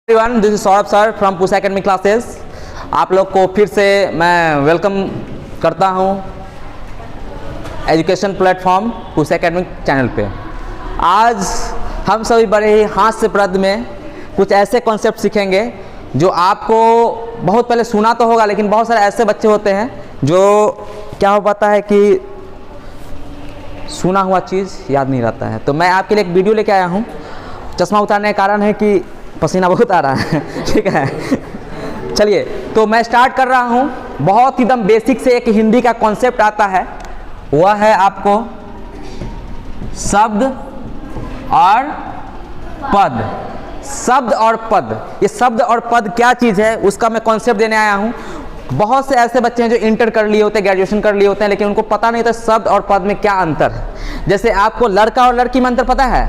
Everyone, this is Saurabh sir from Pusa academy classes. आप लोग को फिर से मैं वेलकम करता हूं education platform Pusa academic channel पे। आज हम सभी बड़े ही हास्यप्रद में कुछ ऐसे कॉन्सेप्ट सीखेंगे जो आपको बहुत पहले सुना तो होगा, लेकिन बहुत सारे ऐसे बच्चे होते हैं जो क्या हो पाता है कि सुना हुआ चीज़ याद नहीं रहता है। तो मैं आपके लिए एक वीडियो लेके आया हूँ। चश्मा उतारने का कारण है कि पसीना बहुत आ रहा है। ठीक है, चलिए तो मैं स्टार्ट कर रहा हूँ। बहुत एकदम बेसिक से एक हिंदी का कॉन्सेप्ट आता है, वह है आपको शब्द और पद। शब्द और पद, ये शब्द और पद क्या चीज़ है उसका मैं कॉन्सेप्ट देने आया हूँ। बहुत से ऐसे बच्चे हैं जो इंटर कर लिए होते हैं, ग्रेजुएशन कर लिए होते हैं, लेकिन उनको पता नहीं होता शब्द और पद में क्या अंतर है। जैसे आपको लड़का और लड़की में अंतर पता है?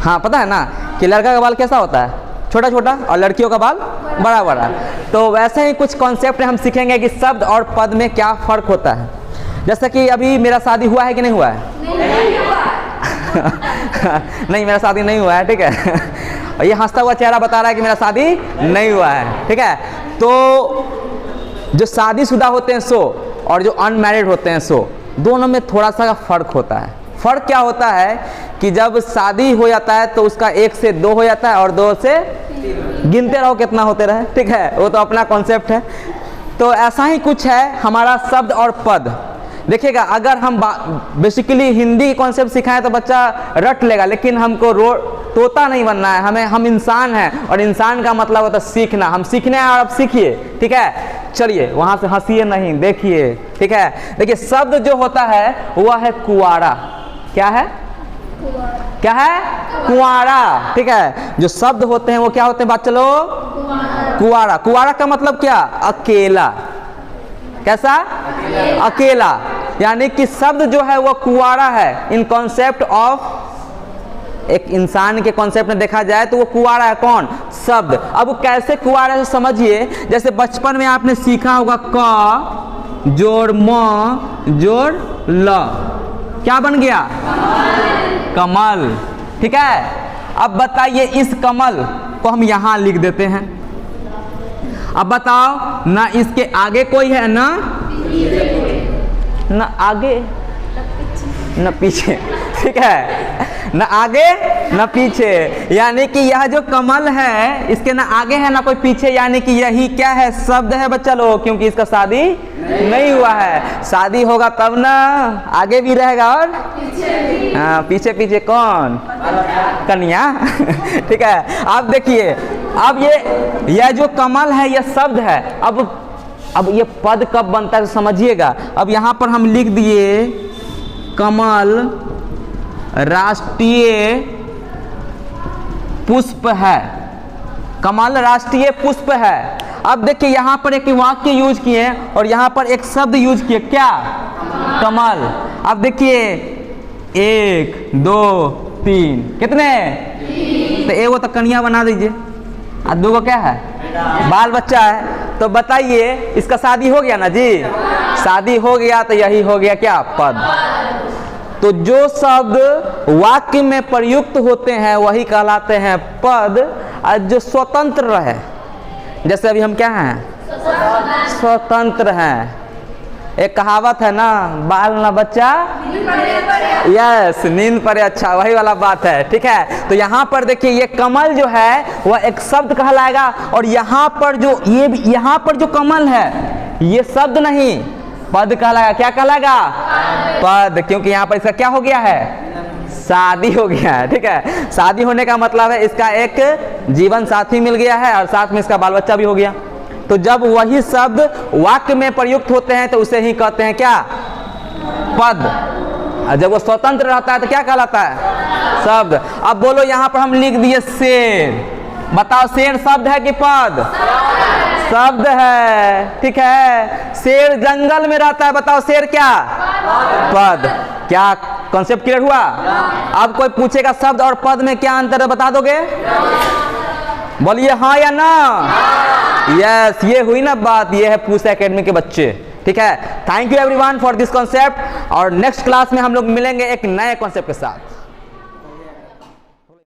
हाँ, पता है ना कि लड़का का बाल कैसा होता है, छोटा छोटा, और लड़कियों का बाल बड़ा बड़ा। तो वैसे ही कुछ कॉन्सेप्ट हम सीखेंगे कि शब्द और पद में क्या फ़र्क होता है। जैसा कि अभी मेरा शादी हुआ है कि नहीं हुआ है? नहीं हुआ। नहीं, मेरा शादी नहीं हुआ है। ठीक है, और ये हंसता हुआ चेहरा बता रहा है कि मेरा शादी नहीं हुआ है। ठीक है, तो जो शादीशुदा होते हैं सो और जो अनमैरिड होते हैं सो, दोनों में थोड़ा सा फ़र्क होता है। फ़र्क क्या होता है कि जब शादी हो जाता है तो उसका 1 से 2 हो जाता है और 2 से गिनते रहो कितना होते रहे। ठीक है, वो तो अपना कॉन्सेप्ट है। तो ऐसा ही कुछ है हमारा शब्द और पद। देखिएगा, अगर हम बेसिकली हिंदी कॉन्सेप्ट सिखाएं तो बच्चा रट लेगा, लेकिन हमको तोता नहीं बनना है। हम इंसान हैं, और इंसान का मतलब होता है सीखना। हम सीखने हैं और अब सीखिए। ठीक है, चलिए वहाँ से हंसिए नहीं, देखिए। ठीक है, देखिए शब्द जो होता है वह है कुआरा। क्या है? क्या है? कुआरा। ठीक है, जो शब्द होते हैं वो क्या होते हैं? बात चलो, कुआरा। कुआरा का मतलब क्या? अकेला। कैसा? अकेला। यानी कि शब्द जो है वो कुआरा है। इन कॉन्सेप्ट ऑफ एक इंसान के कॉन्सेप्ट में देखा जाए तो वो कुआरा है। कौन? शब्द। अब वो कैसे कुआरा है समझिए। जैसे बचपन में आपने सीखा होगा क जोड़ म जोड़ ल, क्या बन गया? कमल। ठीक है, अब बताइए इस कमल को हम यहाँ लिख देते हैं। अब बताओ ना, इसके आगे कोई है ना आगे न पीछे। ठीक है, न आगे न पीछे, यानी कि यह जो कमल है इसके ना आगे है ना कोई पीछे, यानी कि यही क्या है? शब्द है बच्चा लोग, क्योंकि इसका शादी नहीं हुआ है। शादी होगा तब ना आगे भी रहेगा और हाँ, पीछे पीछे कौन? कन्या। ठीक है, अब देखिए, अब यह जो कमल है यह शब्द है। अब ये पद कब बनता है तो समझिएगा। अब यहाँ पर हम लिख दिए कमल राष्ट्रीय पुष्प है। कमल राष्ट्रीय पुष्प है। अब देखिए यहाँ पर एक वाक्य यूज किए और यहाँ पर एक शब्द यूज किए। क्या? कमल। अब देखिए 1 2 3 कितने? तो एगो तो कन्या बना दीजिए और 2 को क्या है? बाल बच्चा है। तो बताइए इसका शादी हो गया ना जी? शादी हो गया तो यही हो गया क्या? पद। तो जो शब्द वाक्य में प्रयुक्त होते हैं वही कहलाते हैं पद, और जो स्वतंत्र रहे, जैसे अभी हम क्या हैं? स्वतंत्र हैं। एक कहावत है ना, बाल ना बच्चा यस नींद पड़े अच्छा, वही वाला बात है। ठीक है, तो यहाँ पर देखिए ये कमल जो है वह एक शब्द कहलाएगा, और यहाँ पर जो कमल है ये शब्द नहीं, पद कहलाएगा। क्या कहलाएगा? पद, क्योंकि यहाँ पर इसका क्या हो गया है? शादी हो गया है। ठीक है, शादी होने का मतलब है इसका एक जीवन साथी मिल गया है और साथ में इसका बाल बच्चा भी हो गया। तो जब वही शब्द वाक्य में प्रयुक्त होते हैं तो उसे ही कहते हैं क्या? पद। और जब वो स्वतंत्र रहता है तो क्या कहलाता है? शब्द। अब बोलो, यहाँ पर हम लिख दिए शेर। बताओ शेर शब्द है कि पद? शब्द है। ठीक है, शेर जंगल में रहता है। बताओ शेर क्या? पद। क्या कॉन्सेप्ट क्लियर हुआ? अब कोई पूछेगा शब्द और पद में क्या अंतर है, बता दोगे? बोलिए हाँ या ना? यस, ये हुई ना बात। ये है पूसा एकेडमी के बच्चे। ठीक है, thank you everyone for this concept, और नेक्स्ट क्लास में हम लोग मिलेंगे एक नए कॉन्सेप्ट के साथ।